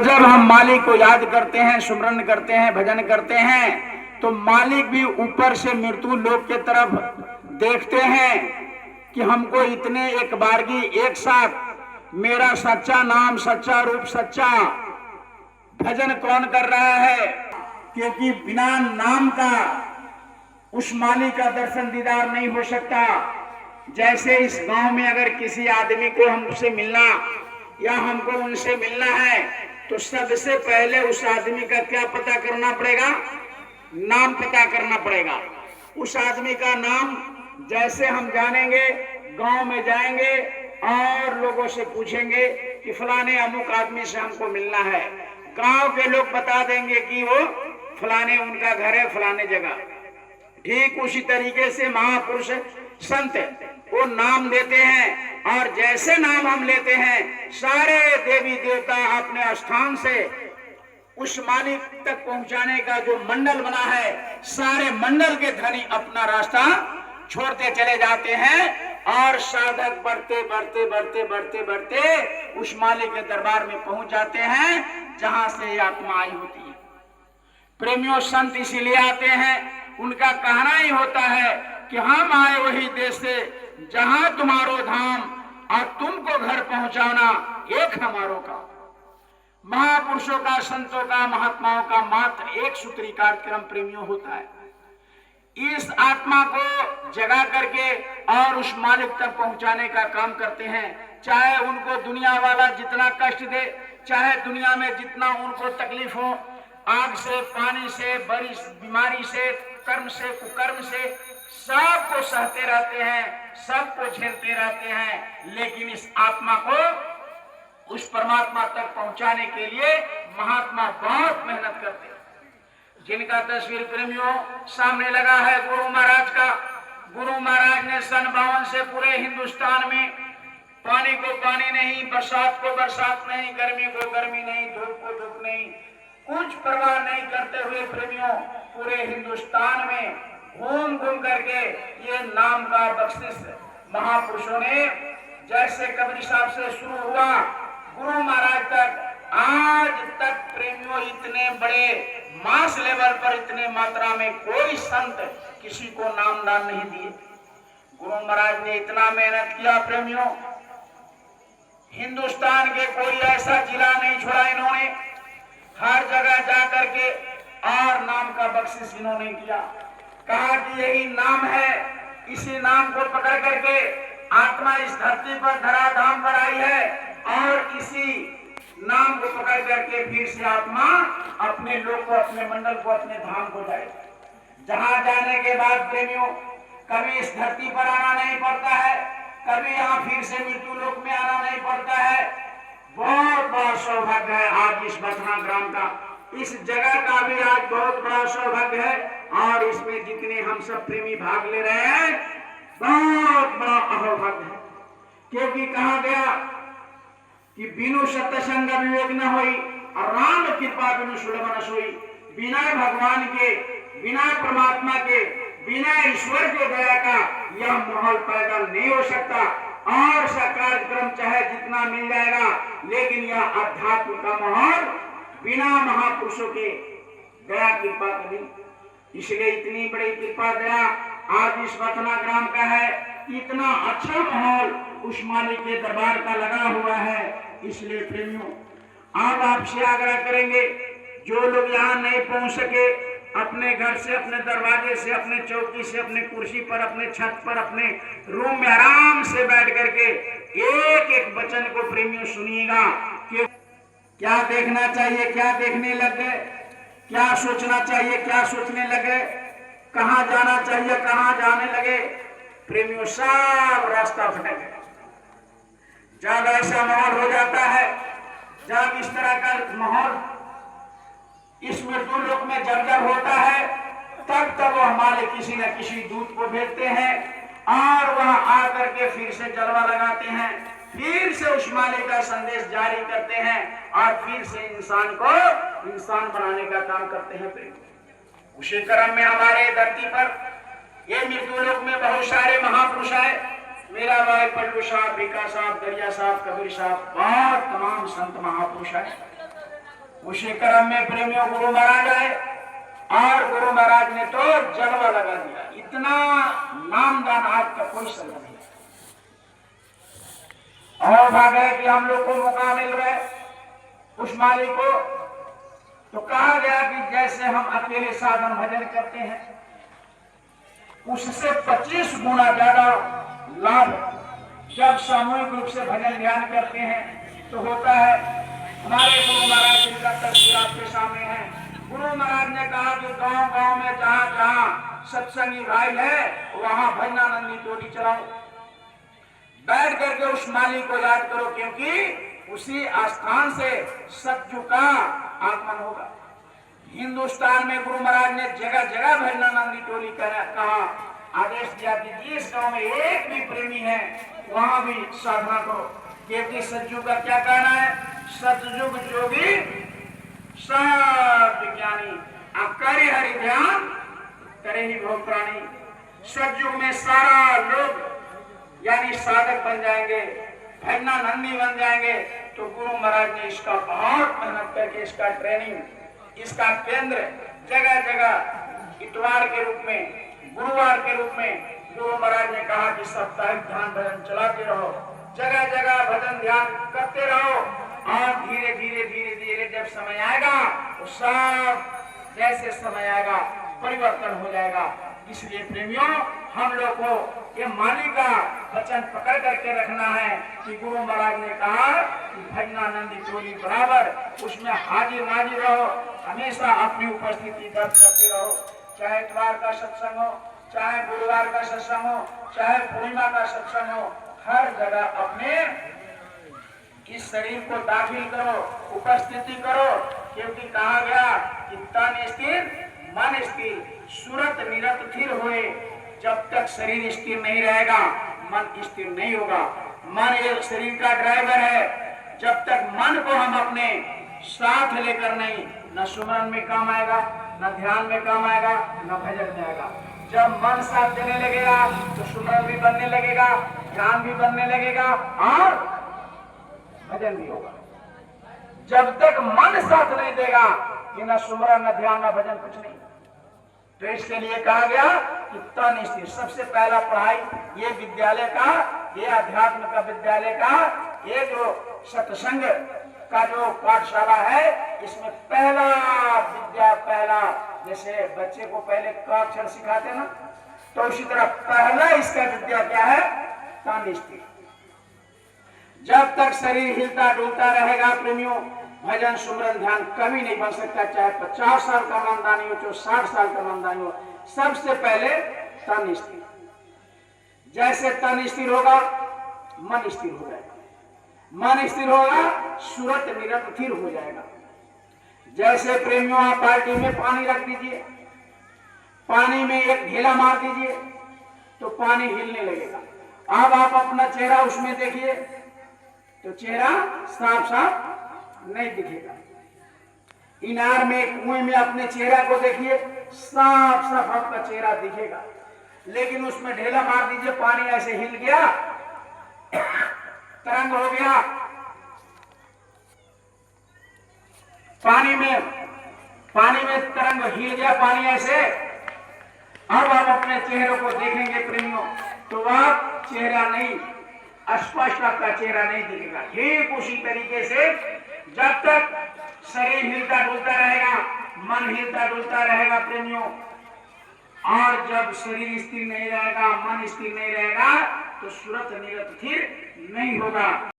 जब हम मालिक को याद करते हैं, सुमरन करते हैं, भजन करते हैं, तो मालिक भी ऊपर से मृत्यु लोक के तरफ देखते हैं कि हमको इतने एक बारगी एक साथ मेरा सच्चा नाम, सच्चा रूप, सच्चा भजन कौन कर रहा है। क्योंकि बिना नाम का उस मालिक का दर्शन दीदार नहीं हो सकता। जैसे इस गांव में अगर किसी आदमी को हमसे मिलना या हमको उनसे मिलना है तो सबसे पहले उस आदमी का क्या पता करना पड़ेगा? नाम पता करना पड़ेगा। उस आदमी का नाम जैसे हम जानेंगे, गांव में जाएंगे और लोगों से पूछेंगे कि फलाने अमुक आदमी से हमको मिलना है, गांव के लोग बता देंगे कि वो फलाने उनका घर है फलाने जगह। ठीक उसी तरीके से महापुरुष संत वो नाम देते हैं और जैसे नाम हम लेते हैं सारे देवी देवता अपने स्थान से उस मालिक तक पहुंचाने का जो मंडल बना है, सारे मंडल के धनी अपना रास्ता छोड़ते चले जाते हैं और साधक बढ़ते बढ़ते बढ़ते बढ़ते बढ़ते उस मालिक के दरबार में पहुंच जाते हैं जहां से आत्मा आई होती है। प्रेमियों, संत इसीलिए आते हैं, उनका कहना ही होता है कि हम आए वही देश से जहां तुम्हारो धाम और तुमको घर पहुंचाना एक हमारो का। महापुरुषों का, संतों का, महात्माओं का मात्र एक सूत्री कार्यक्रम प्रेमियों होता है। इस आत्मा को जगा करके और उस मालिक तक पहुंचाने का काम करते हैं। चाहे उनको दुनिया वाला जितना कष्ट दे, चाहे दुनिया में जितना उनको तकलीफ हो, आग से, पानी से, बारिश, बीमारी से, कर्म से, कुकर्म से, सबको सहते रहते हैं, सबको झेलते रहते हैं। लेकिन इस आत्मा को उस परमात्मा तक पहुंचाने के लिए महात्मा बहुत मेहनत करते हैं। जिनका तस्वीर प्रेमियों सामने लगा है गुरु महाराज का। गुरु महाराज ने सन 52 से पूरे हिंदुस्तान में पानी को पानी नहीं, बरसात को बरसात नहीं, गर्मी को गर्मी नहीं, धूप को धूप नहीं, कुछ परवाह नहीं करते हुए प्रेमियों पूरे हिंदुस्तान में घूम घूम करके ये नाम का बख्शिश महापुरुषों ने, जैसे कबीर साहब से शुरू हुआ गुरु महाराज तक, आज तक प्रेमियों इतने बड़े मास लेवल पर इतने मात्रा में कोई संत किसी को नामदान नहीं दिए। गुरु महाराज ने इतना मेहनत किया प्रेमियों, हिंदुस्तान के कोई ऐसा जिला नहीं छोड़ा इन्होंने, हर जगह जा करके और नाम का बख्शिश इन्होंने किया। कहा कि यही नाम है, इसी नाम को पकड़ करके आत्मा इस धरती पर धराधाम पर आई है और इसी नाम को पकड़ करके फिर से आत्मा अपने लोक को, अपने मंडल को, अपने धाम को जाए। जहां जाने के बाद प्रेमियों कभी इस धरती पर आना नहीं पड़ता है, कभी यहाँ फिर से मृत्यु लोक में आना नहीं पड़ता है। बहुत बड़ा सौभाग्य है आज इस बथना ग्राम का, इस जगह का भी आज बहुत बड़ा सौभाग्य है और इसमें जितने हम सब प्रेमी भाग ले रहे हैं बहुत बड़ा अहोभाग्य है। क्योंकि कहा गया कि बिनु सत्संग विवेक न होई और राम कृपा बिनु सुलभ न सोई। बिना भगवान के, बिना परमात्मा के, बिना ईश्वर के दया का यह माहौल पैदा नहीं हो सकता। और सा कार्यक्रम चाहे जितना मिल जाएगा, लेकिन यह अध्यात्म का माहौल बिना महापुरुषों के दया कृपा कभी। इसलिए इतनी बड़ी कृपा दया आज इस बथना ग्राम का है। इतना अच्छा माहौल उस मालिक के दरबार का लगा हुआ है। इसलिए प्रेमियों आप आपसे आग्रह करेंगे, जो लोग यहाँ नहीं पहुंच सके, अपने घर से, अपने दरवाजे से, अपने चौकी से, अपने कुर्सी पर, अपने छत पर, अपने रूम में आराम से बैठ करके एक एक वचन को प्रेमियों सुनिएगा कि क्या देखना चाहिए, क्या देखने लगे, क्या सोचना चाहिए, क्या सोचने लगे, कहाँ जाना चाहिए, कहाँ जाने लगे। प्रेमियों सब रास्ता भटक गए। जब ऐसा माहौल हो जाता है, जब इस तरह का माहौल इस मृत्यु लोक में जब होता है, तब वह हमारे किसी न किसी दूत को भेजते हैं और वह आकर के फिर से जलवा लगाते हैं, फिर से उस मालिक का संदेश जारी करते हैं और फिर से इंसान को इंसान बनाने का काम करते हैं। उसी क्रम में हमारे धरती पर ये मृत्यु लोक में बहुत सारे महापुरुष आए। मेरा भाई पल्लू साहब, भिका साहब, दरिया साहब, कबीर साहब, बहुत तमाम संत महापुरुष आए। उसी क्रम में प्रेमियों गुरु महाराज आए और गुरु महाराज ने तो जलवा लगा दिया। इतना नामदान आज का कोई समय नहीं। और भागे कि हम लोग को मौका मिल रहा है उस मालिक को, तो कहा गया कि जैसे हम अकेले साधन भजन करते हैं उससे 25 गुना ज्यादा लाभ जब सामूहिक रूप से भजन ध्यान करते हैं तो होता है। हमारे गुरु महाराज जी का तस्वीर आपके सामने है। गुरु महाराज ने कहा कि गांव गांव में जहां जहां सत्संगी भाई है वहां भजनानंदी टोली चलाओ, बैठ करके उस मालिक को याद करो, क्योंकि उसी आस्थान से सत्युग का आगमन होगा। हिंदुस्तान में गुरु महाराज ने जगह जगह भजनानंदी टोली कहा, आदेश दिया कि जिस गांव में एक भी प्रेमी है वहां भी साधना करो, क्योंकि सतयुग का क्या कहना है, सतयुग जोगी सब विज्ञानी करे हरि ध्यान करे ही भोग प्राणी। सतयुग में सारा लोग यानी साधक बन जाएंगे, भजनानंदी बन जाएंगे। तो गुरु महाराज ने इसका बहुत मेहनत करके इसका ट्रेनिंग, इसका केंद्र जगह जगह इतवार के रूप में, गुरुवार के रूप में गुरु महाराज ने कहा कि साप्ताहिक ध्यान भजन चलाते रहो, जगह जगह भजन ध्यान करते रहो, और धीरे धीरे धीरे धीरे जब समय आएगा तो सब जैसे समय आएगा परिवर्तन हो जाएगा। इसलिए प्रेमियों हम लोग को ये मालिक का वचन पकड़ करके रखना है कि गुरु महाराज ने कहा कि भजनानंदी टोली बराबर उसमें हाजिर नाजिर रहो, हमेशा अपनी उपस्थिति दर्ज करते रहो। चाहे इतवार का सत्संग हो, चाहे गुरुवार का सत्संग हो, चाहे पूर्णिमा का सत्संग हो, हर जगह अपने इस शरीर को दाखिल करो, उपस्थिति करो, क्योंकि कहा गया कि तन स्थिर मन स्थिर सूरत निरत स्थिर होए। जब तक शरीर स्थिर नहीं रहेगा मन स्थिर नहीं होगा। मन एक शरीर का ड्राइवर है, जब तक मन को हम अपने साथ लेकर नहीं, न सुमरन में काम आएगा, न ध्यान में काम आएगा, न भजन में आएगा। जब मन साथ देने लगेगा तो सुमरन भी बनने लगेगा, ध्यान भी बनने लगेगा और भजन भी होगा। जब तक मन साथ नहीं देगा कि न सुमरन न ध्यान न भजन कुछ नहीं। तो इसके लिए कहा गया कि तन स्थिर। सबसे पहला पढ़ाई ये विद्यालय का, ये अध्यात्म का विद्यालय का, ये जो सत्संग का जो पाठशाला है, इसमें पहला विद्या, पहला जैसे बच्चे को पहले क अक्षर सिखाते ना, तो उसी तरह पहला इसका विद्या क्या है, तन स्थिर। जब तक शरीर हिलता डुलता रहेगा प्रेमियों, भजन सुमरन ध्यान कभी नहीं बन सकता। चाहे 50 साल का मनदानी हो, चाहे 60 साल का मनदानी हो, सबसे पहले तन स्थिर। जैसे तन स्थिर होगा मन स्थिर हो जाएगा, मन स्थिर होगा सूरत निरत स्थिर हो जाएगा। जैसे प्रेमियों आप बाल्टी में पानी रख दीजिए, पानी में एक ढेला मार दीजिए तो पानी हिलने लगेगा। अब आप अपना चेहरा उसमें देखिए तो चेहरा साफ साफ नहीं दिखेगा। इनार में, कुएं में अपने चेहरा को देखिए, साफ साफ आपका चेहरा दिखेगा। लेकिन उसमें ढेला मार दीजिए, पानी ऐसे हिल गया, तरंग हो गया, पानी में तरंग हिल गया, पानी ऐसे। अब आप अपने चेहरे को देखेंगे प्रेमियों तो आप चेहरा नहीं, स्पष्ट आपका चेहरा नहीं दिखेगा। ठीक उसी तरीके से जब तक शरीर हिलता डुलता रहेगा, मन हिलता डुलता रहेगा प्रेमियों, और जब शरीर स्थिर नहीं रहेगा, मन स्थिर नहीं रहेगा, तो सूरत निरत स्थिर नहीं होगा।